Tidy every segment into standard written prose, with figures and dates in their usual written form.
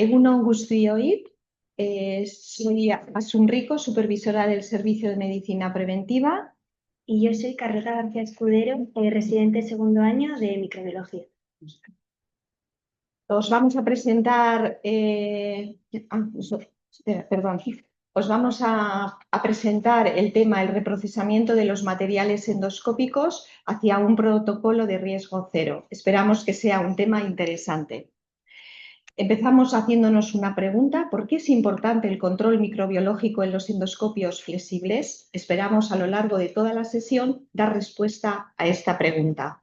Egunon guztioi, soy Asun Rico, supervisora del Servicio de Medicina Preventiva. Y yo soy Carlota García Escudero, residente segundo año de microbiología. Os vamos a presentar, os vamos a presentar el tema, el reprocesamiento de los materiales endoscópicos hacia un protocolo de riesgo cero. Esperamos que sea un tema interesante. Empezamos haciéndonos una pregunta: ¿por qué es importante el control microbiológico en los endoscopios flexibles? Esperamos a lo largo de toda la sesión dar respuesta a esta pregunta.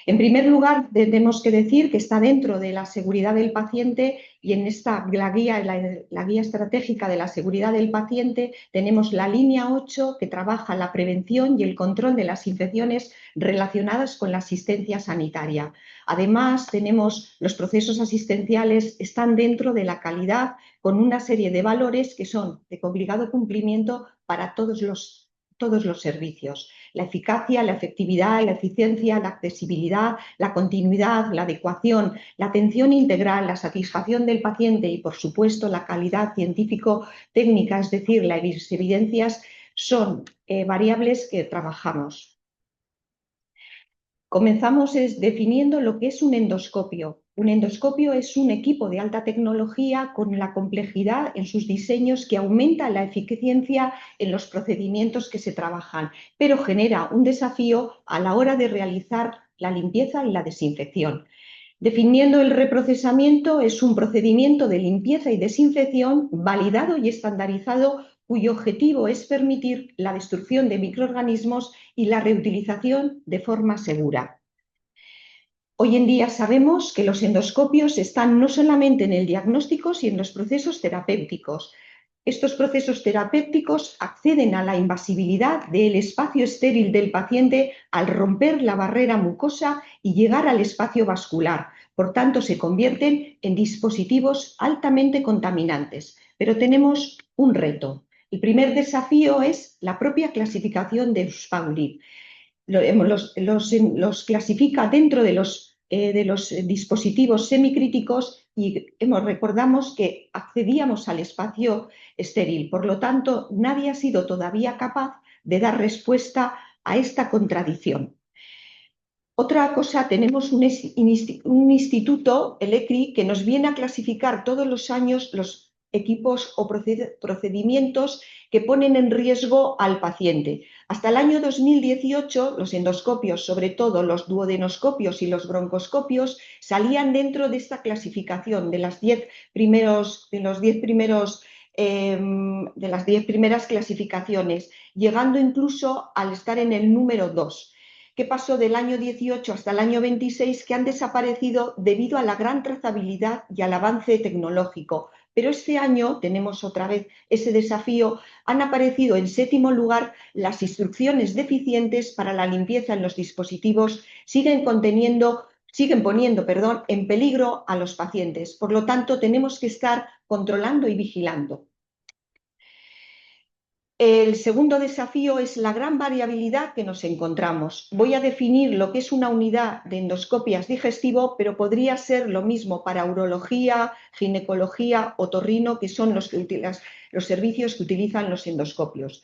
En primer lugar, tenemos que decir que está dentro de la seguridad del paciente y en la guía estratégica de la seguridad del paciente tenemos la línea 8 que trabaja la prevención y el control de las infecciones relacionadas con la asistencia sanitaria. Además, tenemos los procesos asistenciales, están dentro de la calidad con una serie de valores que son de obligado cumplimiento para todos los servicios. La eficacia, la efectividad, la eficiencia, la accesibilidad, la continuidad, la adecuación, la atención integral, la satisfacción del paciente y, por supuesto, la calidad científico-técnica, es decir, las evidencias, son variables que trabajamos. Comenzamos definiendo lo que es un endoscopio. Un endoscopio es un equipo de alta tecnología con la complejidad en sus diseños que aumenta la eficiencia en los procedimientos que se trabajan, pero genera un desafío a la hora de realizar la limpieza y la desinfección. Definiendo el reprocesamiento, es un procedimiento de limpieza y desinfección validado y estandarizado cuyo objetivo es permitir la destrucción de microorganismos y la reutilización de forma segura. Hoy en día sabemos que los endoscopios están no solamente en el diagnóstico, sino en los procesos terapéuticos. Estos procesos terapéuticos acceden a la invasibilidad del espacio estéril del paciente al romper la barrera mucosa y llegar al espacio vascular. Por tanto, se convierten en dispositivos altamente contaminantes. Pero tenemos un reto. El primer desafío es la propia clasificación de Spaulding. Los clasifica dentro de los dispositivos semicríticos y recordamos que accedíamos al espacio estéril. Por lo tanto, nadie ha sido todavía capaz de dar respuesta a esta contradicción. Otra cosa, tenemos un instituto, el ECRI, que nos viene a clasificar todos los años los equipos o procedimientos que ponen en riesgo al paciente. Hasta el año 2018, los endoscopios, sobre todo los duodenoscopios y los broncoscopios, salían dentro de esta clasificación de las 10 primeras clasificaciones, llegando incluso al estar en el número 2. ¿Qué pasó del año 18 hasta el año 26? Que han desaparecido debido a la gran trazabilidad y al avance tecnológico. Pero este año tenemos otra vez ese desafío. Han aparecido en 7º lugar las instrucciones deficientes para la limpieza en los dispositivos, siguen poniendo en peligro a los pacientes. Por lo tanto, tenemos que estar controlando y vigilando. El segundo desafío es la gran variabilidad que nos encontramos. Voy a definir lo que es una unidad de endoscopias digestivo, pero podría ser lo mismo para urología, ginecología, otorrino, que son los servicios que utilizan los endoscopios.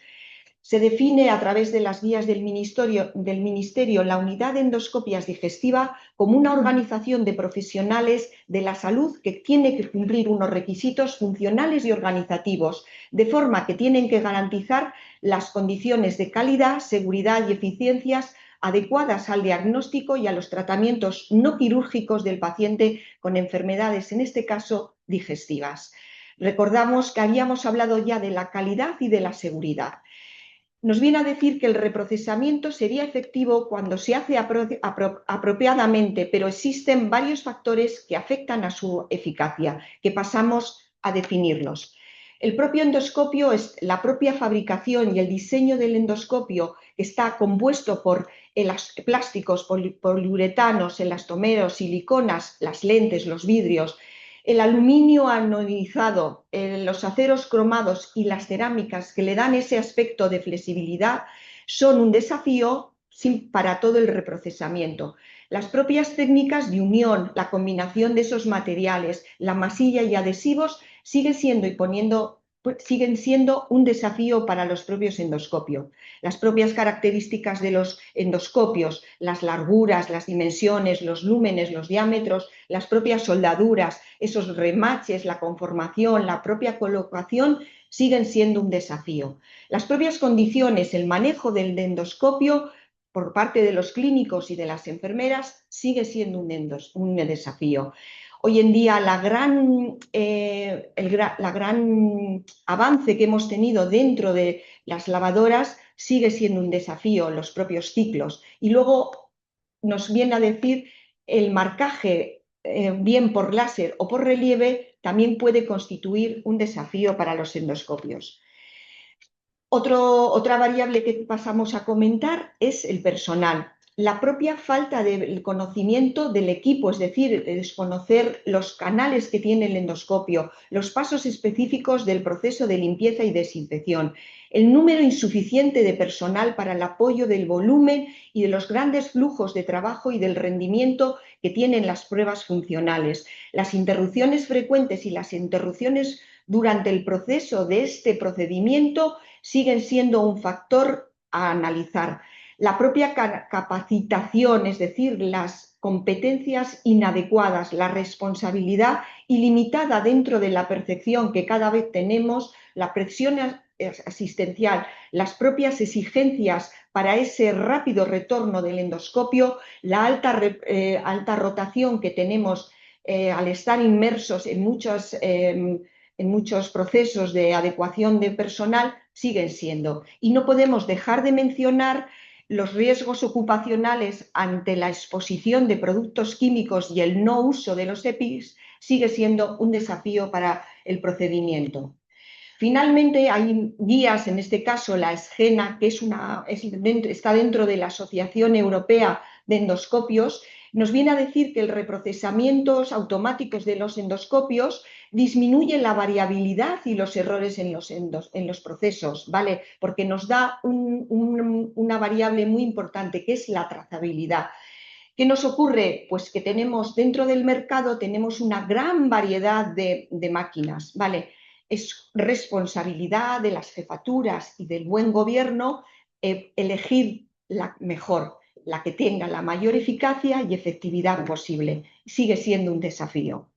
Se define a través de las guías del Ministerio la unidad de endoscopias digestiva como una organización de profesionales de la salud que tiene que cumplir unos requisitos funcionales y organizativos, de forma que tienen que garantizar las condiciones de calidad, seguridad y eficiencias adecuadas al diagnóstico y a los tratamientos no quirúrgicos del paciente con enfermedades, en este caso, digestivas. Recordamos que habíamos hablado ya de la calidad y de la seguridad. Nos viene a decir que el reprocesamiento sería efectivo cuando se hace apropiadamente, pero existen varios factores que afectan a su eficacia, que pasamos a definirlos. El propio endoscopio es la propia fabricación y el diseño del endoscopio, que está compuesto por plásticos, poliuretanos, elastomeros, siliconas, las lentes, los vidrios, el aluminio anodizado, los aceros cromados y las cerámicas que le dan ese aspecto de flexibilidad son un desafío para todo el reprocesamiento. Las propias técnicas de unión, la combinación de esos materiales, la masilla y adhesivos siguen siendo un desafío para los propios endoscopios. Las propias características de los endoscopios, las larguras, las dimensiones, los lúmenes, los diámetros, las propias soldaduras, esos remaches, la conformación, la propia colocación, siguen siendo un desafío. Las propias condiciones, el manejo del endoscopio por parte de los clínicos y de las enfermeras sigue siendo un desafío. Hoy en día la gran avance que hemos tenido dentro de las lavadoras sigue siendo un desafío, los propios ciclos. Y luego nos viene a decir el marcaje, bien por láser o por relieve, también puede constituir un desafío para los endoscopios. Otra variable que pasamos a comentar es el personal. La propia falta de conocimiento del equipo, es decir, desconocer los canales que tiene el endoscopio, los pasos específicos del proceso de limpieza y desinfección, el número insuficiente de personal para el apoyo del volumen y de los grandes flujos de trabajo y del rendimiento que tienen las pruebas funcionales, las interrupciones frecuentes y las interrupciones durante el proceso de este procedimiento siguen siendo un factor a analizar. La propia capacitación, es decir, las competencias inadecuadas, la responsabilidad ilimitada dentro de la percepción que cada vez tenemos, la presión asistencial, las propias exigencias para ese rápido retorno del endoscopio, la alta rotación que tenemos al estar inmersos en muchos procesos de adecuación de personal, siguen siendo. Y no podemos dejar de mencionar los riesgos ocupacionales ante la exposición de productos químicos y el no uso de los EPIs sigue siendo un desafío para el procedimiento. Finalmente, hay guías, en este caso la ESGENA, que está dentro de la Asociación Europea de Endoscopios, nos viene a decir que el reprocesamientos automáticos de los endoscopios disminuye la variabilidad y los errores en los procesos, ¿vale? Porque nos da una variable muy importante, que es la trazabilidad. ¿Qué nos ocurre? Pues que tenemos dentro del mercado una gran variedad de máquinas, ¿vale? Es responsabilidad de las jefaturas y del buen gobierno elegir la mejor, la que tenga la mayor eficacia y efectividad posible. Sigue siendo un desafío.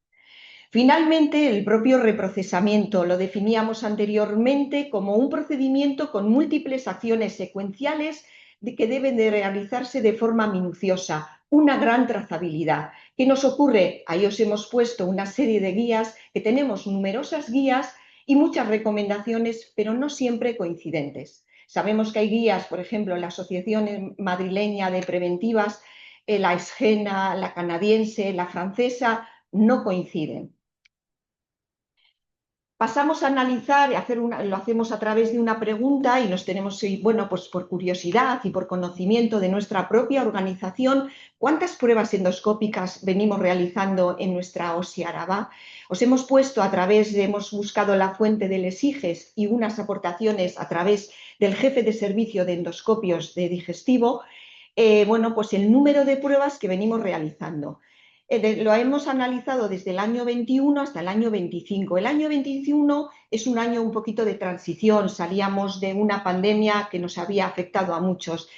Finalmente, el propio reprocesamiento lo definíamos anteriormente como un procedimiento con múltiples acciones secuenciales que deben de realizarse de forma minuciosa, una gran trazabilidad. ¿Qué nos ocurre? Ahí os hemos puesto una serie de guías, que tenemos numerosas guías y muchas recomendaciones, pero no siempre coincidentes. Sabemos que hay guías, por ejemplo, la Asociación Madrileña de Preventivas, la ESGENA, la canadiense, la francesa, no coinciden. Pasamos a analizar, lo hacemos a través de una pregunta y nos tenemos, bueno, pues por curiosidad y por conocimiento de nuestra propia organización, ¿cuántas pruebas endoscópicas venimos realizando en nuestra OSI Araba? Os hemos puesto hemos buscado la fuente del ESIGES y unas aportaciones a través del jefe de servicio de endoscopios de digestivo, bueno, pues el número de pruebas que venimos realizando. Lo hemos analizado desde el año 21 hasta el año 25. El año 21 es un año un poquito de transición, salíamos de una pandemia que nos había afectado a muchos.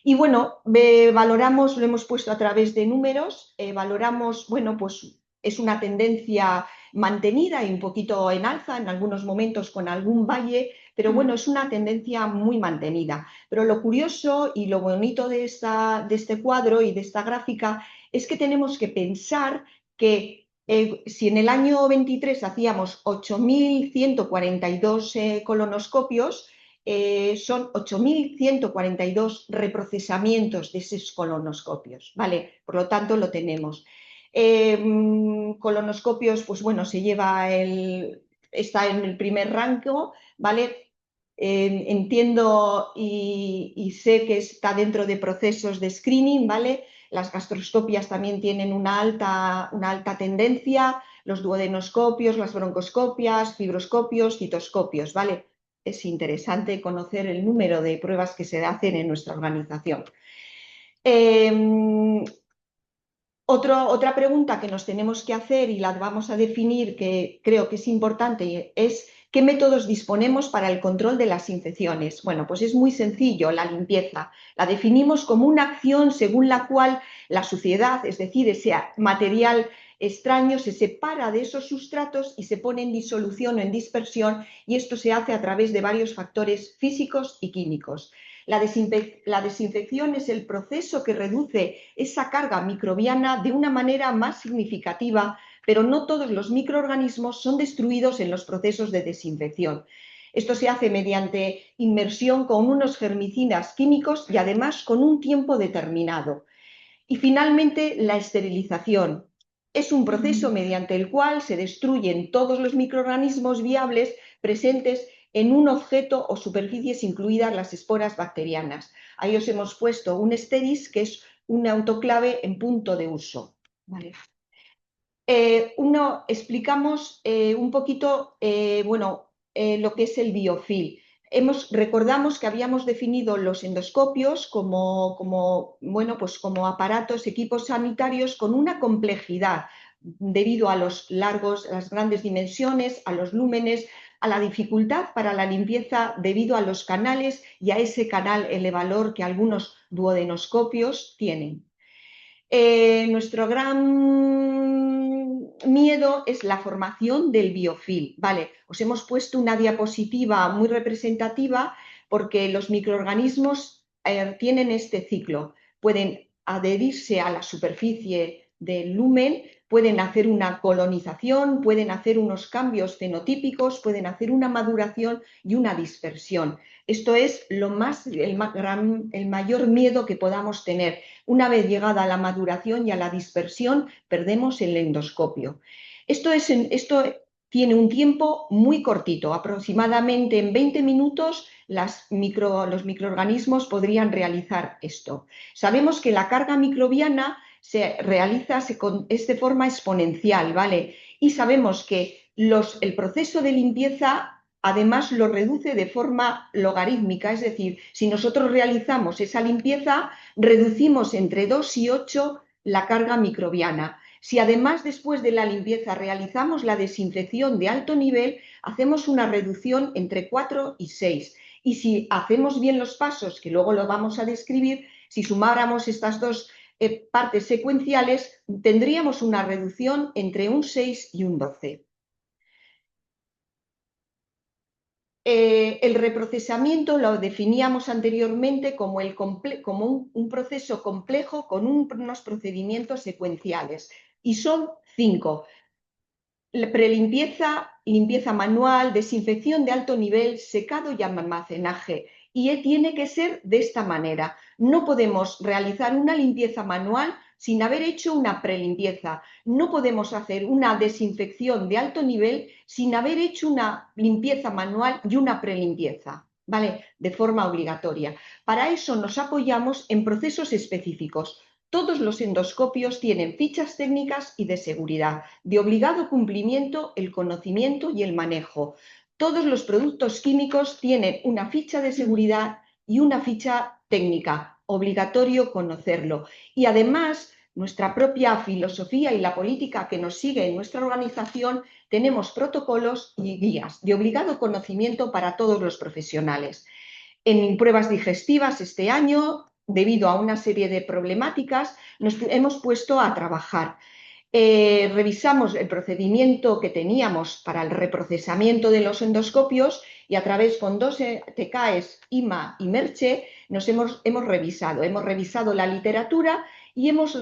Y bueno, valoramos, lo hemos puesto a través de números, valoramos, bueno, pues es una tendencia mantenida y un poquito en alza, en algunos momentos con algún valle, pero bueno, es una tendencia muy mantenida. Pero lo curioso y lo bonito de este cuadro y de esta gráfica es que tenemos que pensar que si en el año 23 hacíamos 8.142 colonoscopios, son 8.142 reprocesamientos de esos colonoscopios, ¿vale? Por lo tanto, lo tenemos. Colonoscopios, pues bueno, está en el primer rango, ¿vale? Entiendo y sé que está dentro de procesos de screening, ¿vale? Las gastroscopias también tienen una alta tendencia, los duodenoscopios, las broncoscopias, fibroscopios, citoscopios, ¿vale? Es interesante conocer el número de pruebas que se hacen en nuestra organización. Eh, Otra pregunta que nos tenemos que hacer y la vamos a definir, que creo que es importante, es ¿qué métodos disponemos para el control de las infecciones? Bueno, pues es muy sencillo, la limpieza. La definimos como una acción según la cual la suciedad, es decir, ese material extraño, se separa de esos sustratos y se pone en disolución o en dispersión, y esto se hace a través de varios factores físicos y químicos. La desinfección es el proceso que reduce esa carga microbiana de una manera más significativa, pero no todos los microorganismos son destruidos en los procesos de desinfección. Esto se hace mediante inmersión con unos germicidas químicos y además con un tiempo determinado. Y finalmente, la esterilización. Es un proceso mediante el cual se destruyen todos los microorganismos viables presentes en un objeto o superficies, incluidas las esporas bacterianas. Ahí os hemos puesto un Steris, que es un autoclave en punto de uso. ¿Vale? Explicamos un poquito lo que es el biofil. Recordamos que habíamos definido los endoscopios como aparatos, equipos sanitarios con una complejidad debido a las grandes dimensiones, a los lúmenes, a la dificultad para la limpieza debido a los canales y a ese canal elevador que algunos duodenoscopios tienen. Nuestro gran miedo es la formación del biofil. Vale, os hemos puesto una diapositiva muy representativa porque los microorganismos tienen este ciclo. Pueden adherirse a la superficie del lumen, pueden hacer una colonización, pueden hacer unos cambios fenotípicos, pueden hacer una maduración y una dispersión. Esto es el mayor miedo que podamos tener. Una vez llegada a la maduración y a la dispersión, perdemos el endoscopio. Esto tiene un tiempo muy cortito, aproximadamente en 20 minutos los microorganismos podrían realizar esto. Sabemos que la carga microbiana es de forma exponencial, ¿vale? Y sabemos que el proceso de limpieza además lo reduce de forma logarítmica, es decir, si nosotros realizamos esa limpieza, reducimos entre 2 y 8 la carga microbiana. Si además después de la limpieza realizamos la desinfección de alto nivel, hacemos una reducción entre 4 y 6. Y si hacemos bien los pasos, que luego lo vamos a describir, si sumáramos estas dos partes secuenciales, tendríamos una reducción entre un 6 y un 12. El reprocesamiento lo definíamos anteriormente como un proceso complejo con unos procedimientos secuenciales, y son 5. Prelimpieza, limpieza manual, desinfección de alto nivel, secado y almacenaje. Y tiene que ser de esta manera. No podemos realizar una limpieza manual sin haber hecho una prelimpieza. No podemos hacer una desinfección de alto nivel sin haber hecho una limpieza manual y una prelimpieza, ¿vale? De forma obligatoria. Para eso nos apoyamos en procesos específicos. Todos los endoscopios tienen fichas técnicas y de seguridad, de obligado cumplimiento el conocimiento y el manejo. Todos los productos químicos tienen una ficha de seguridad y una ficha técnica, obligatorio conocerlo. Y además, nuestra propia filosofía y la política que nos sigue en nuestra organización, tenemos protocolos y guías de obligado conocimiento para todos los profesionales. En pruebas digestivas este año, debido a una serie de problemáticas, nos hemos puesto a trabajar. Revisamos el procedimiento que teníamos para el reprocesamiento de los endoscopios y a través con dos TKs, IMA y MERCHE, hemos revisado la literatura y hemos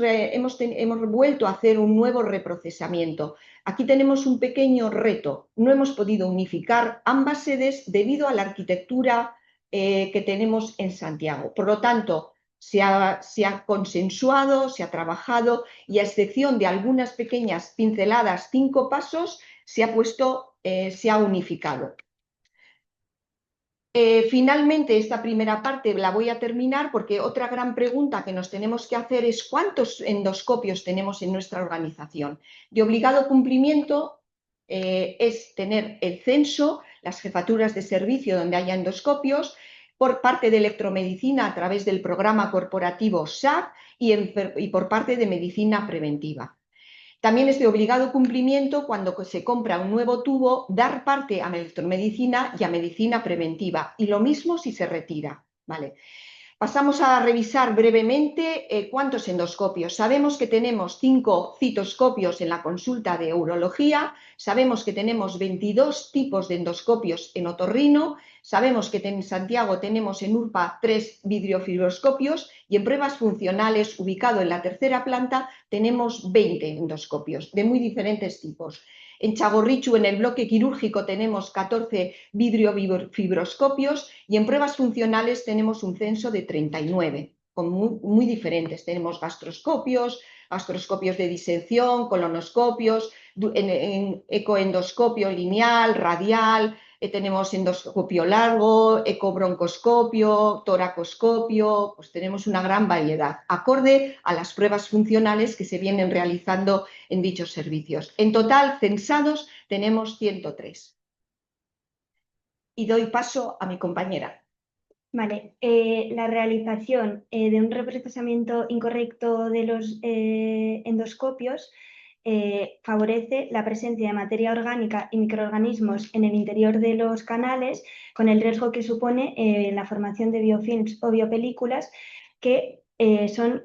vuelto a hacer un nuevo reprocesamiento. Aquí tenemos un pequeño reto. No hemos podido unificar ambas sedes debido a la arquitectura que tenemos en Santiago. Por lo tanto, se ha consensuado, se ha trabajado y a excepción de algunas pequeñas pinceladas, 5 pasos, se ha unificado. Finalmente, esta primera parte la voy a terminar porque otra gran pregunta que nos tenemos que hacer es ¿cuántos endoscopios tenemos en nuestra organización? De obligado cumplimiento es tener el censo, las jefaturas de servicio donde haya endoscopios, por parte de electromedicina a través del programa corporativo SAC y por parte de medicina preventiva. También es de obligado cumplimiento cuando se compra un nuevo tubo dar parte a electromedicina y a medicina preventiva, y lo mismo si se retira, ¿vale? Pasamos a revisar brevemente cuántos endoscopios. Sabemos que tenemos 5 citoscopios en la consulta de urología, sabemos que tenemos 22 tipos de endoscopios en otorrino, sabemos que en Santiago tenemos en URPA 3 vidriofibroscopios y en pruebas funcionales, ubicado en la tercera planta, tenemos 20 endoscopios de muy diferentes tipos. En Txagorritxu, en el bloque quirúrgico, tenemos 14 vidriofibroscopios y en pruebas funcionales tenemos un censo de 39, con muy diferentes. Tenemos gastroscopios de disección, colonoscopios, en ecoendoscopio lineal, radial, tenemos endoscopio largo, ecobroncoscopio, toracoscopio, pues tenemos una gran variedad, acorde a las pruebas funcionales que se vienen realizando en dichos servicios. En total, censados, tenemos 103. Y doy paso a mi compañera. Vale, la realización de un reprocesamiento incorrecto de los endoscopios favorece la presencia de materia orgánica y microorganismos en el interior de los canales, con el riesgo que supone la formación de biofilms o biopelículas que son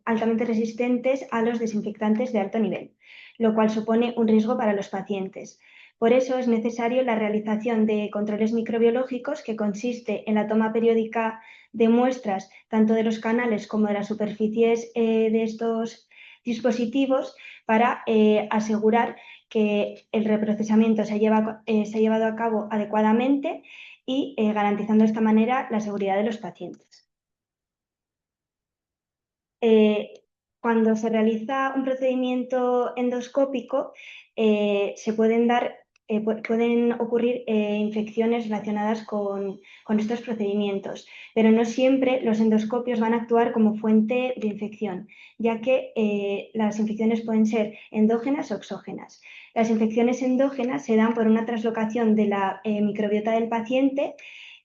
altamente resistentes a los desinfectantes de alto nivel, lo cual supone un riesgo para los pacientes. Por eso es necesario la realización de controles microbiológicos, que consiste en la toma periódica de muestras tanto de los canales como de las superficies de estos dispositivos para asegurar que el reprocesamiento se ha llevado a cabo adecuadamente y garantizando de esta manera la seguridad de los pacientes. Cuando se realiza un procedimiento endoscópico, pueden ocurrir infecciones relacionadas con estos procedimientos, pero no siempre los endoscopios van a actuar como fuente de infección, ya que las infecciones pueden ser endógenas o exógenas. Las infecciones endógenas se dan por una traslocación de la microbiota del paciente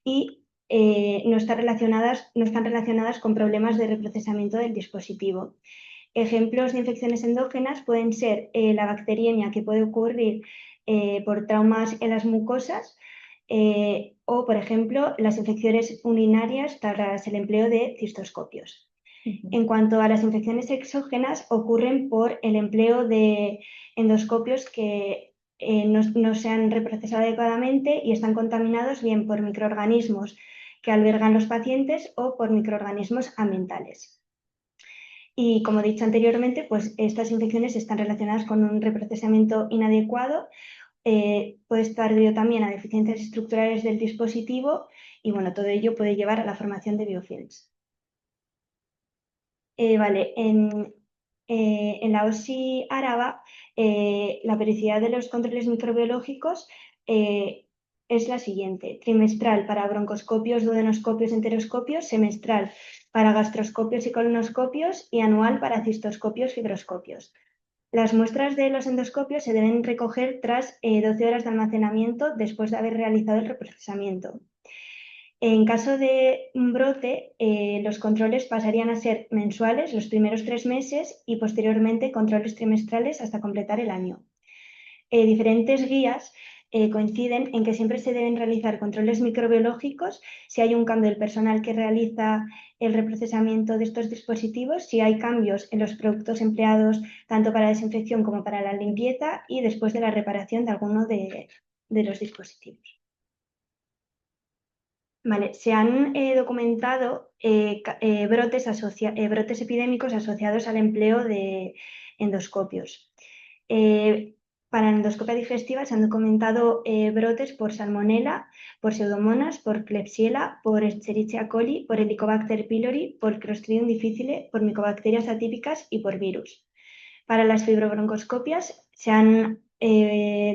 y no están relacionadas con problemas de reprocesamiento del dispositivo. Ejemplos de infecciones endógenas pueden ser la bacteriemia, que puede ocurrir por traumas en las mucosas, o, por ejemplo, las infecciones urinarias tras el empleo de cistoscopios. En cuanto a las infecciones exógenas, ocurren por el empleo de endoscopios que no se han reprocesado adecuadamente y están contaminados bien por microorganismos que albergan los pacientes o por microorganismos ambientales. Y como he dicho anteriormente, pues estas infecciones están relacionadas con un reprocesamiento inadecuado, puede estar debido también a deficiencias estructurales del dispositivo y bueno, todo ello puede llevar a la formación de biofilms. Vale, en la OSI Araba, la periodicidad de los controles microbiológicos es la siguiente: trimestral para broncoscopios, duodenoscopios, enteroscopios, semestral para gastroscopios y colonoscopios y anual para cistoscopios, fibroscopios. Las muestras de los endoscopios se deben recoger tras 12 horas de almacenamiento después de haber realizado el reprocesamiento. En caso de un brote, los controles pasarían a ser mensuales los primeros 3 meses y posteriormente controles trimestrales hasta completar el año. Diferentes guías coinciden en que siempre se deben realizar controles microbiológicos si hay un cambio del personal que realiza el reprocesamiento de estos dispositivos, si hay cambios en los productos empleados tanto para desinfección como para la limpieza y después de la reparación de alguno de los dispositivos. Vale, se han documentado brotes epidémicos asociados al empleo de endoscopios. Para la endoscopia digestiva se han documentado brotes por salmonella, por pseudomonas, por klebsiella, por Escherichia coli, por Helicobacter pylori, por Clostridium difficile, por micobacterias atípicas y por virus. Para las fibrobroncoscopias se han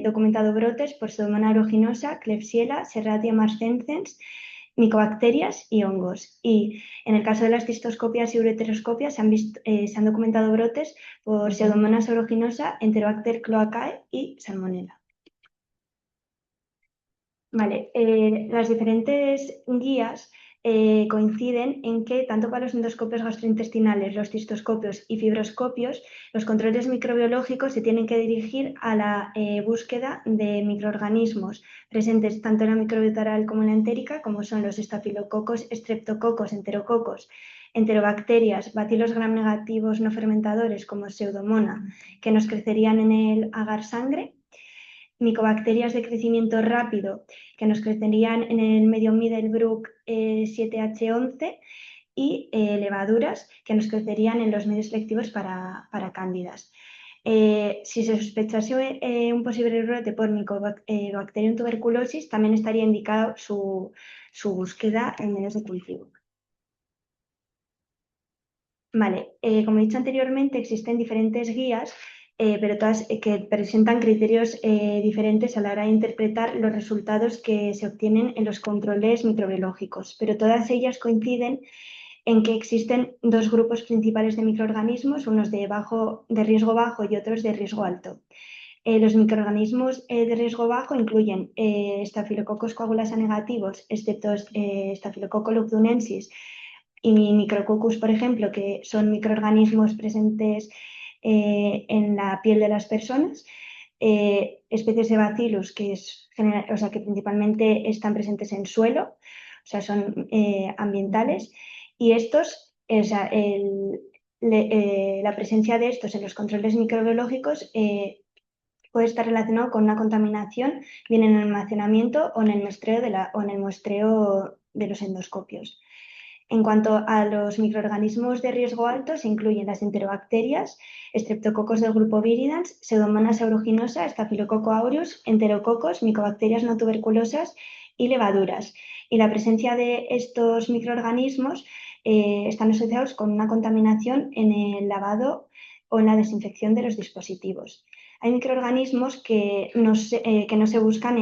documentado brotes por Pseudomonas aeruginosa, Klebsiella, Serratia marcescens, micobacterias y hongos. Y en el caso de las cistoscopias y ureteroscopias se han documentado brotes por Pseudomonas aeruginosa, Enterobacter cloacae y Salmonella. Vale, las diferentes guías coinciden en que tanto para los endoscopios gastrointestinales, los cistoscopios y fibroscopios, los controles microbiológicos se tienen que dirigir a la búsqueda de microorganismos presentes tanto en la microbiota oral como en la entérica, como son los estafilococos, estreptococos, enterococos, enterobacterias, bacilos gram negativos no fermentadores como Pseudomonas, que nos crecerían en el agar sangre, micobacterias de crecimiento rápido que nos crecerían en el medio Middlebrook 7H11 y levaduras que nos crecerían en los medios selectivos para cándidas. Si se sospechase un posible brote por Mycobacterium tuberculosis, también estaría indicado su búsqueda en medios de cultivo. Vale, como he dicho anteriormente, existen diferentes guías, pero todas que presentan criterios diferentes a la hora de interpretar los resultados que se obtienen en los controles microbiológicos, pero todas ellas coinciden en que existen dos grupos principales de microorganismos, unos de riesgo bajo y otros de riesgo alto. Los microorganismos de riesgo bajo incluyen Staphylococcus coagulasa negativos, excepto Staphylococcus lugdunensis, y Micrococcus, por ejemplo, que son microorganismos presentes en la piel de las personas, especies de Bacillus que principalmente están presentes en suelo, o sea, son ambientales, y estos, la presencia de estos en los controles microbiológicos puede estar relacionado con una contaminación, bien en el almacenamiento o en el muestreo de los endoscopios. En cuanto a los microorganismos de riesgo alto, se incluyen las enterobacterias, estreptococos del grupo Viridans, Pseudomonas aeruginosa, Staphylococcus aureus, enterococos, micobacterias no tuberculosas y levaduras. Y la presencia de estos microorganismos están asociados con una contaminación en el lavado o en la desinfección de los dispositivos. Hay microorganismos que no se buscan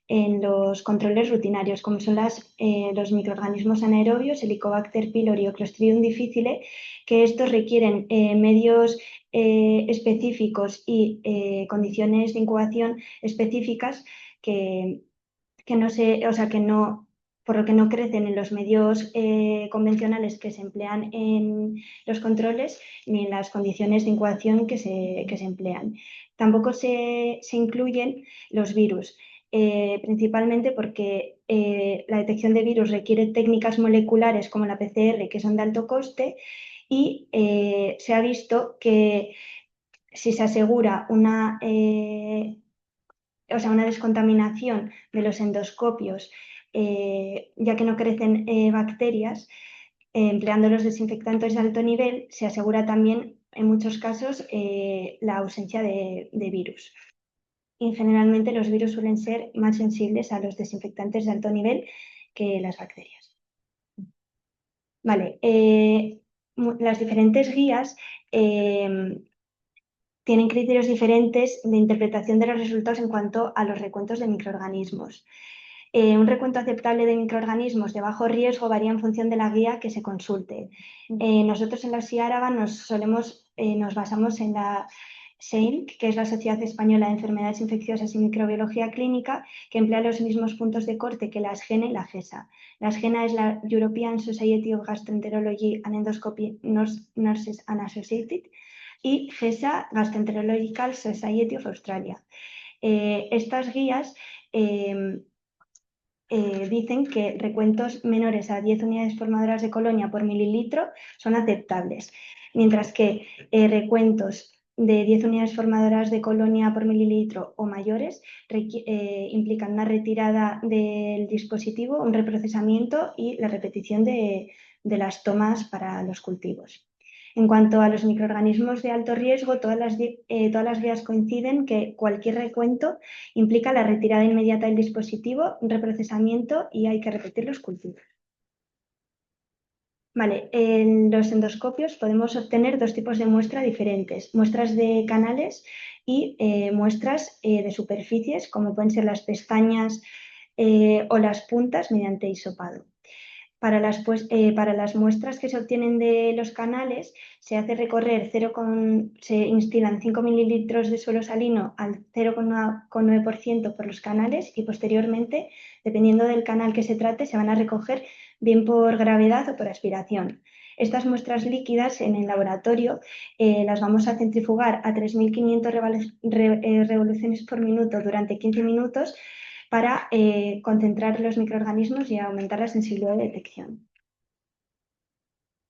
en los controles rutinarios, como son los microorganismos anaerobios, Helicobacter pylori o Clostridium difficile, que estos requieren medios específicos y condiciones de incubación específicas por lo que no crecen en los medios convencionales que se emplean en los controles ni en las condiciones de incubación que se emplean. Tampoco se incluyen los virus. Principalmente porque la detección de virus requiere técnicas moleculares como la PCR, que son de alto coste, y se ha visto que si se asegura una descontaminación de los endoscopios, ya que no crecen bacterias, empleando los desinfectantes de alto nivel, se asegura también en muchos casos la ausencia de virus. Y generalmente los virus suelen ser más sensibles a los desinfectantes de alto nivel que las bacterias. Vale, las diferentes guías tienen criterios diferentes de interpretación de los resultados en cuanto a los recuentos de microorganismos. Un recuento aceptable de microorganismos de bajo riesgo varía en función de la guía que se consulte. Nosotros en la SIARABA nos basamos en la SEINC, que es la Sociedad Española de Enfermedades Infecciosas y Microbiología Clínica, que emplea los mismos puntos de corte que la SGENA y la GESA. La SGENA es la European Society of Gastroenterology and Endoscopy Nurses and Associated, y GESA, Gastroenterological Society of Australia. Estas guías dicen que recuentos menores a 10 unidades formadoras de colonia por mililitro son aceptables, mientras que recuentos de 10 unidades formadoras de colonia por mililitro o mayores implican una retirada del dispositivo, un reprocesamiento y la repetición de las tomas para los cultivos. En cuanto a los microorganismos de alto riesgo, todas las guías coinciden que cualquier recuento implica la retirada inmediata del dispositivo, un reprocesamiento y hay que repetir los cultivos. Vale, en los endoscopios podemos obtener dos tipos de muestra diferentes, muestras de canales y muestras de superficies, como pueden ser las pestañas o las puntas mediante hisopado. Para las muestras que se obtienen de los canales, se hace recorrer se instilan 5 mililitros de suelo salino al 0,9% por los canales y posteriormente, dependiendo del canal que se trate, se van a recoger bien por gravedad o por aspiración. Estas muestras líquidas en el laboratorio las vamos a centrifugar a 3.500 revoluciones por minuto durante 15 minutos para concentrar los microorganismos y aumentar la sensibilidad de detección.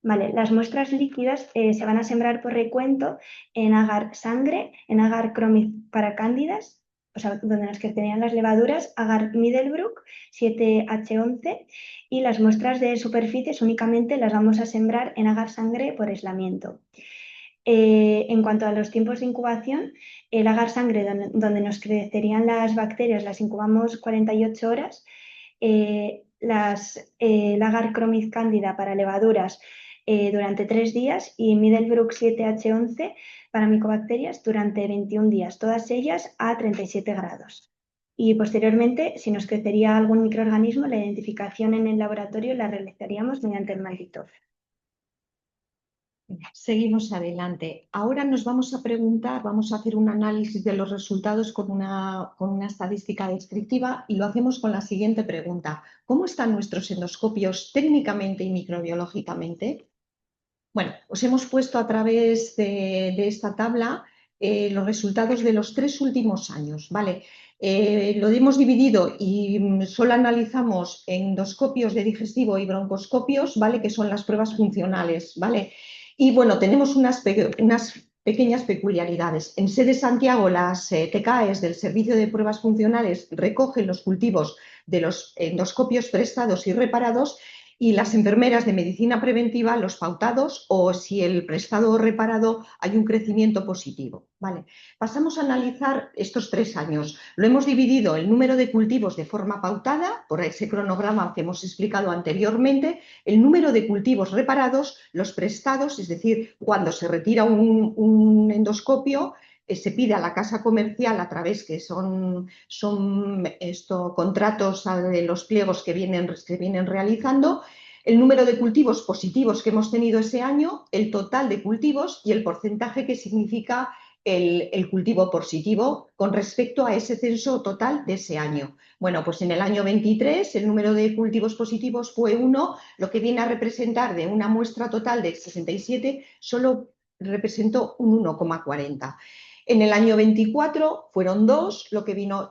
Vale, las muestras líquidas se van a sembrar por recuento en agar sangre, en agar Chromic para cándidas, o sea, donde las que tenían las levaduras, agar Middlebrook 7H11, y las muestras de superficies únicamente las vamos a sembrar en agar sangre por aislamiento. En cuanto a los tiempos de incubación, el agar sangre, donde nos crecerían las bacterias, las incubamos 48 horas. El agar Chromic cándida para levaduras durante 3 días y Middlebrook 7H11 para micobacterias durante 21 días, todas ellas a 37 grados. Y posteriormente, si nos crecería algún microorganismo, la identificación en el laboratorio la realizaríamos mediante el MALDI-TOF. Seguimos adelante. Ahora nos vamos a preguntar, vamos a hacer un análisis de los resultados con una estadística descriptiva y lo hacemos con la siguiente pregunta. ¿Cómo están nuestros endoscopios técnicamente y microbiológicamente? Bueno, os hemos puesto a través de esta tabla los resultados de los 3 últimos años, ¿vale? Lo hemos dividido y solo analizamos endoscopios de digestivo y broncoscopios, ¿vale? Que son las pruebas funcionales, ¿vale? Y bueno, tenemos unas pequeñas peculiaridades. En sede Santiago, las TKEs del Servicio de Pruebas Funcionales recogen los cultivos de los endoscopios prestados y reparados, y las enfermeras de medicina preventiva los pautados o si el prestado o reparado hay un crecimiento positivo. Vale. Pasamos a analizar estos 3 años. Lo hemos dividido el número de cultivos de forma pautada, por ese cronograma que hemos explicado anteriormente, el número de cultivos reparados, los prestados, es decir, cuando se retira un endoscopio, se pide a la casa comercial a través que son contratos de los pliegos que vienen realizando, el número de cultivos positivos que hemos tenido ese año, el total de cultivos y el porcentaje que significa el cultivo positivo con respecto a ese censo total de ese año. Bueno, pues en el año 23 el número de cultivos positivos fue 1, lo que viene a representar de una muestra total de 67, solo representó un 1,40. En el año 24 fueron 2,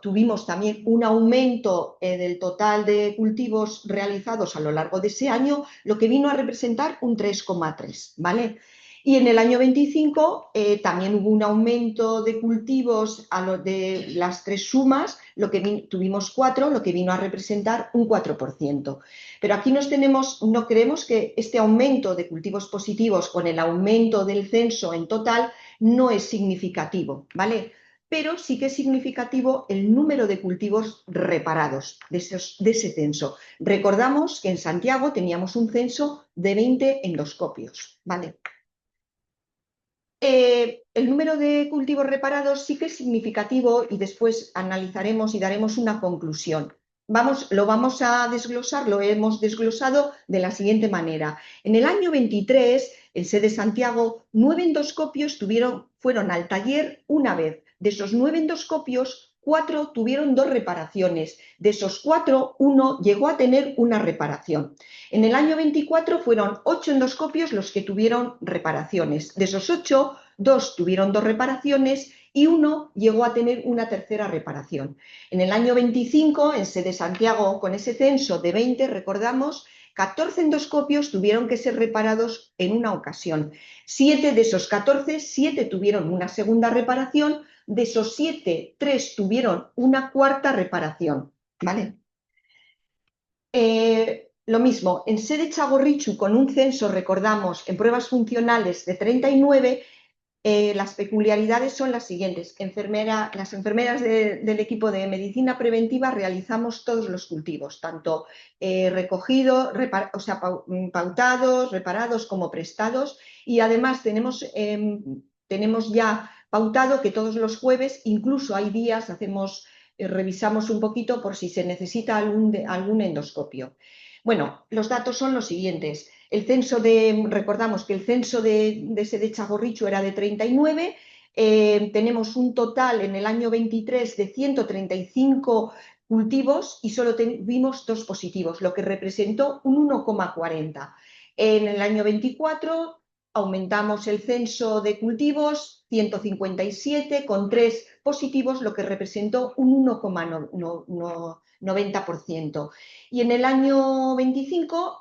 tuvimos también un aumento del total de cultivos realizados a lo largo de ese año, lo que vino a representar un 3,3, ¿vale? Y en el año 25 también hubo un aumento de cultivos de las 3 sumas, tuvimos 4, lo que vino a representar un 4%. Pero aquí no creemos que este aumento de cultivos positivos con el aumento del censo en total no es significativo, ¿vale? Pero sí que es significativo el número de cultivos reparados de ese censo. Recordamos que en Santiago teníamos un censo de 20 endoscopios, ¿vale? El número de cultivos reparados sí que es significativo y después analizaremos y daremos una conclusión. Lo vamos a desglosar, lo hemos desglosado de la siguiente manera. En el año 23, en sede Santiago, 9 endoscopios fueron al taller una vez. De esos 9 endoscopios, 4 tuvieron 2 reparaciones. De esos 4, 1 llegó a tener una reparación. En el año 24 fueron 8 endoscopios los que tuvieron reparaciones. De esos 8, 2 tuvieron 2 reparaciones y 1 llegó a tener una tercera reparación. En el año 25, en sede Santiago, con ese censo de 20, recordamos, 14 endoscopios tuvieron que ser reparados en una ocasión. 7 de esos 14, 7 tuvieron una segunda reparación. De esos 7, 3 tuvieron una cuarta reparación. ¿Vale? Lo mismo, en sede Txagorritxu, con un censo, recordamos, en pruebas funcionales de 39, las peculiaridades son las siguientes. Las enfermeras del equipo de medicina preventiva realizamos todos los cultivos, tanto recogidos, pautados, reparados como prestados, y además tenemos ya pautado que todos los jueves, incluso hay días, revisamos un poquito por si se necesita algún endoscopio. Bueno, los datos son los siguientes. Recordamos que el censo de Txagorritxu era de 39, tenemos un total en el año 23 de 135 cultivos y solo tuvimos 2 positivos, lo que representó un 1,40. En el año 24 aumentamos el censo de cultivos, 157, con 3 positivos, lo que representó un 1,90%. Y en el año 25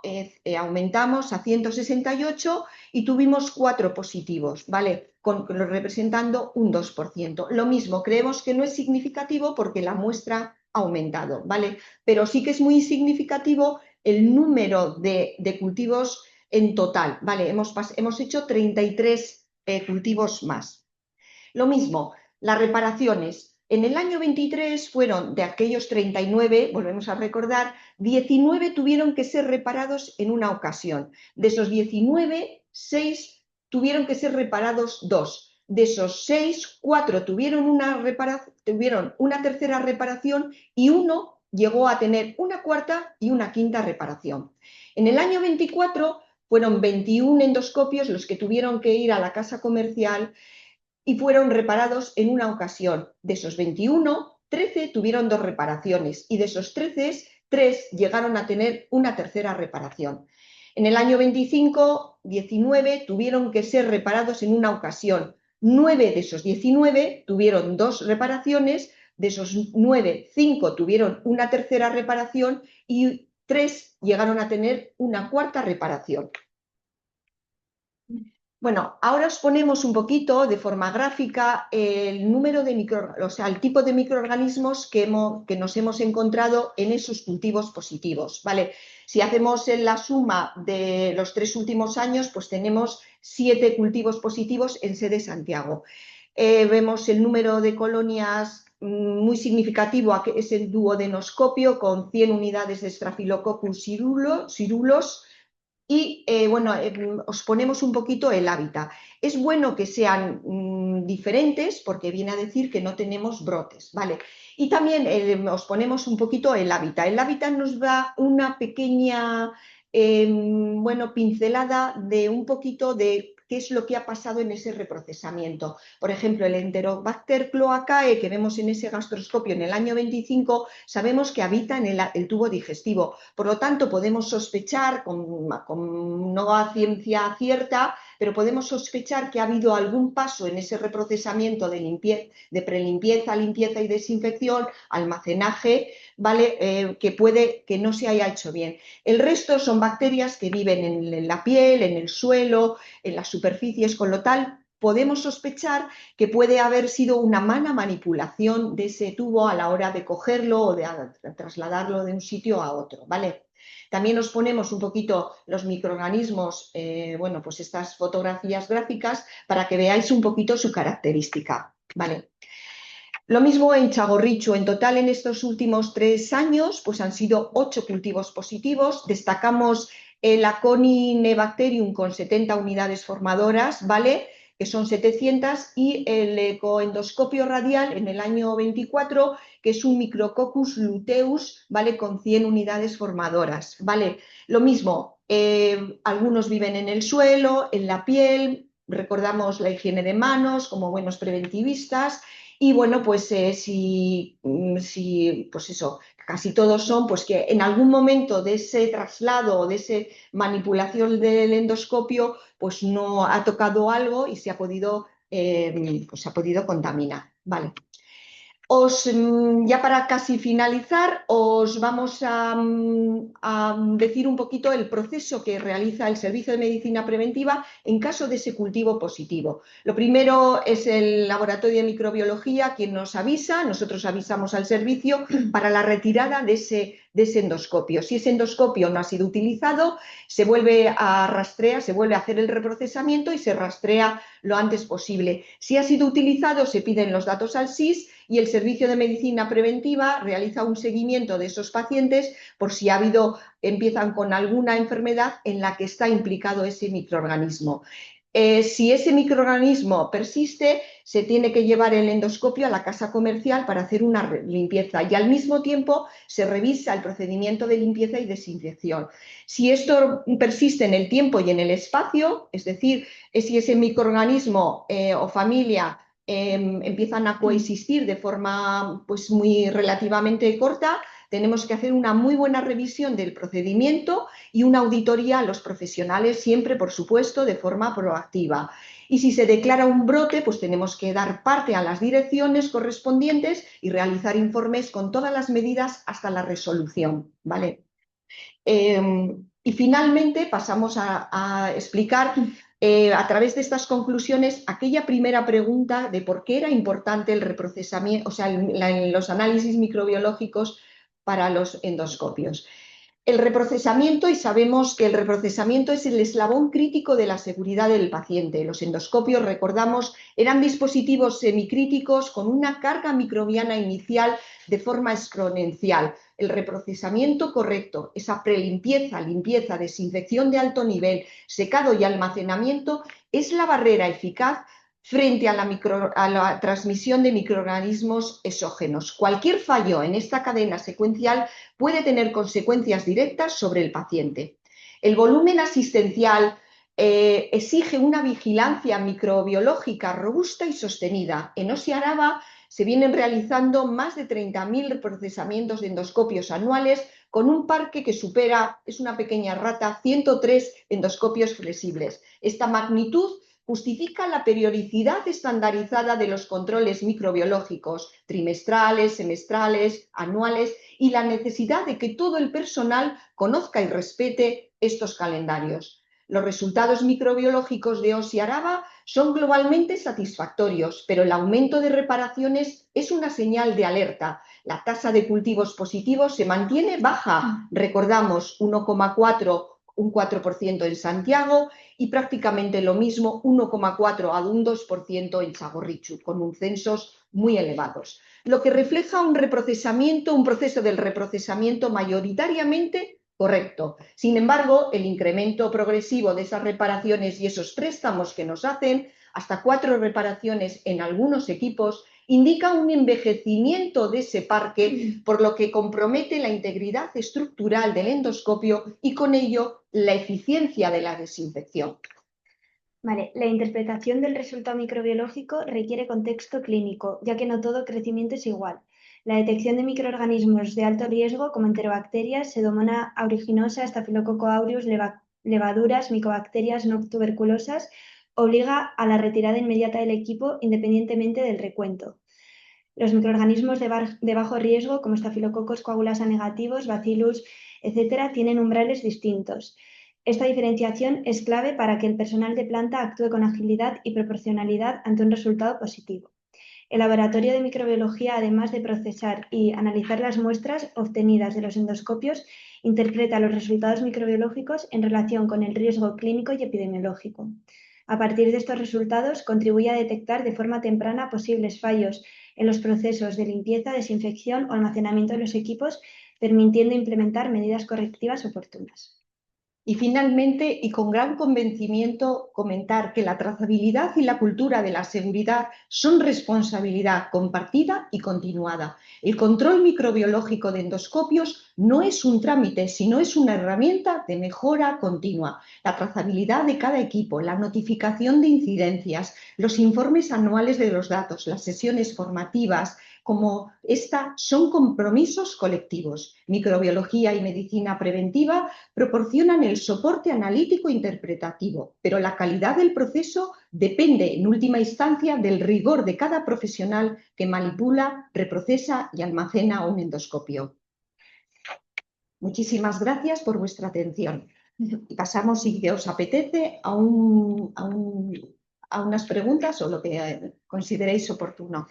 aumentamos a 168 y tuvimos 4 positivos, ¿vale? Representando un 2%. Lo mismo, creemos que no es significativo porque la muestra ha aumentado, ¿vale? Pero sí que es muy significativo el número de cultivos en total, ¿vale? Hemos hecho 33 cultivos más. Lo mismo, las reparaciones. En el año 23 fueron de aquellos 39, volvemos a recordar, 19 tuvieron que ser reparados en una ocasión. De esos 19, 6 tuvieron que ser reparados 2. De esos 6, 4 tuvieron una tercera reparación y uno llegó a tener una cuarta y una quinta reparación. En el año 24 fueron 21 endoscopios los que tuvieron que ir a la casa comercial y fueron reparados en una ocasión. De esos 21, 13 tuvieron 2 reparaciones y de esos 13, 3 llegaron a tener una tercera reparación. En el año 25, 19 tuvieron que ser reparados en una ocasión. 9 de esos 19 tuvieron 2 reparaciones, de esos 9, 5 tuvieron una tercera reparación y 3 llegaron a tener una cuarta reparación. Bueno, ahora os ponemos un poquito de forma gráfica el número de el tipo de microorganismos que nos hemos encontrado en esos cultivos positivos, ¿vale? Si hacemos la suma de los 3 últimos años, pues tenemos 7 cultivos positivos en sede Santiago. Vemos el número de colonias muy significativo, es el duodenoscopio con 100 unidades de Staphylococcus cirulos. Y bueno, os ponemos un poquito el hábitat. Es bueno que sean diferentes porque viene a decir que no tenemos brotes, ¿vale? Y también os ponemos un poquito el hábitat. El hábitat nos da una pequeña, bueno, pincelada de un poquito de qué es lo que ha pasado en ese reprocesamiento. Por ejemplo, el Enterobacter cloacae que vemos en ese gastroscopio en el año 25, sabemos que habita en el tubo digestivo. Por lo tanto, podemos sospechar, no a ciencia cierta, pero podemos sospechar que ha habido algún paso en ese reprocesamiento de prelimpieza, limpieza y desinfección, almacenaje, ¿vale? Que puede que no se haya hecho bien. El resto son bacterias que viven en la piel, en el suelo, en las superficies, con lo tal podemos sospechar que puede haber sido una mala manipulación de ese tubo a la hora de cogerlo o de trasladarlo de un sitio a otro, ¿vale? También os ponemos un poquito los microorganismos, bueno, pues estas fotografías gráficas para que veáis un poquito su característica, ¿vale? Lo mismo en Txagorritxu, en total en estos últimos 3 años pues han sido 8 cultivos positivos, destacamos el Aconibacterium con 70 unidades formadoras, ¿vale? Que son 700, y el ecoendoscopio radial en el año 24, que es un Micrococcus luteus, ¿vale? Con 100 unidades formadoras, ¿vale? Lo mismo, algunos viven en el suelo, en la piel, recordamos la higiene de manos como buenos preventivistas. Y bueno, pues si, pues eso, casi todos son, pues que en algún momento de ese traslado o de esa manipulación del endoscopio, pues no ha tocado algo y pues se ha podido contaminar, ¿vale? Ya para casi finalizar, os vamos a decir un poquito el proceso que realiza el Servicio de Medicina Preventiva en caso de ese cultivo positivo. Lo primero es el Laboratorio de Microbiología quien nos avisa, nosotros avisamos al servicio para la retirada de ese endoscopio. Si ese endoscopio no ha sido utilizado, se vuelve a rastrear, se vuelve a hacer el reprocesamiento y se rastrea lo antes posible. Si ha sido utilizado, se piden los datos al SIS y el Servicio de Medicina Preventiva realiza un seguimiento de esos pacientes por si empiezan con alguna enfermedad en la que está implicado ese microorganismo. Si ese microorganismo persiste, se tiene que llevar el endoscopio a la casa comercial para hacer una limpieza y al mismo tiempo se revisa el procedimiento de limpieza y desinfección. Si esto persiste en el tiempo y en el espacio, es decir, si ese microorganismo o familia empiezan a coexistir de forma pues, muy relativamente corta, tenemos que hacer una muy buena revisión del procedimiento y una auditoría a los profesionales, siempre, por supuesto, de forma proactiva. Y si se declara un brote, pues tenemos que dar parte a las direcciones correspondientes y realizar informes con todas las medidas hasta la resolución, ¿vale? Y finalmente pasamos a explicar a través de estas conclusiones aquella primera pregunta de por qué era importante el reprocesamiento, o sea, los análisis microbiológicos para los endoscopios. El reprocesamiento, y sabemos que el reprocesamiento es el eslabón crítico de la seguridad del paciente. Los endoscopios, recordamos, eran dispositivos semicríticos con una carga microbiana inicial de forma exponencial. El reprocesamiento correcto, esa prelimpieza, limpieza, desinfección de alto nivel, secado y almacenamiento, es la barrera eficaz frente a la transmisión de microorganismos exógenos. Cualquier fallo en esta cadena secuencial puede tener consecuencias directas sobre el paciente. El volumen asistencial exige una vigilancia microbiológica robusta y sostenida. En Osi Araba se vienen realizando más de 30.000 procesamientos de endoscopios anuales con un parque que supera, es una pequeña rata, 103 endoscopios flexibles. Esta magnitud justifica la periodicidad estandarizada de los controles microbiológicos trimestrales, semestrales, anuales y la necesidad de que todo el personal conozca y respete estos calendarios. Los resultados microbiológicos de Osi Araba son globalmente satisfactorios, pero el aumento de reparaciones es una señal de alerta. La tasa de cultivos positivos se mantiene baja, recordamos 1,4 un 4% en Santiago y prácticamente lo mismo, 1,4 a un 2% en Txagorritxu, con un censos muy elevados. Lo que refleja un proceso del reprocesamiento mayoritariamente correcto. Sin embargo, el incremento progresivo de esas reparaciones y esos préstamos que nos hacen, hasta 4 reparaciones en algunos equipos, indica un envejecimiento de ese parque, por lo que compromete la integridad estructural del endoscopio y con ello la eficiencia de la desinfección. Vale, la interpretación del resultado microbiológico requiere contexto clínico, ya que no todo crecimiento es igual. La detección de microorganismos de alto riesgo, como enterobacterias, Pseudomonas aeruginosa, Staphylococcus aureus, levaduras, micobacterias no tuberculosas, obliga a la retirada inmediata del equipo independientemente del recuento. Los microorganismos de bajo riesgo, como Staphylococcus coagulasa negativos, Bacillus, etc., tienen umbrales distintos. Esta diferenciación es clave para que el personal de planta actúe con agilidad y proporcionalidad ante un resultado positivo. El laboratorio de microbiología, además de procesar y analizar las muestras obtenidas de los endoscopios, interpreta los resultados microbiológicos en relación con el riesgo clínico y epidemiológico. A partir de estos resultados, contribuye a detectar de forma temprana posibles fallos en los procesos de limpieza, desinfección o almacenamiento de los equipos, permitiendo implementar medidas correctivas oportunas. Y finalmente, y con gran convencimiento, comentar que la trazabilidad y la cultura de la seguridad son responsabilidad compartida y continuada. El control microbiológico de endoscopios no es un trámite, sino es una herramienta de mejora continua. La trazabilidad de cada equipo, la notificación de incidencias, los informes anuales de los datos, las sesiones formativas, como esta, son compromisos colectivos. Microbiología y medicina preventiva proporcionan el soporte analítico e interpretativo, pero la calidad del proceso depende, en última instancia, del rigor de cada profesional que manipula, reprocesa y almacena un endoscopio. Muchísimas gracias por vuestra atención. Y pasamos, si os apetece, a unas preguntas o lo que consideréis oportuno.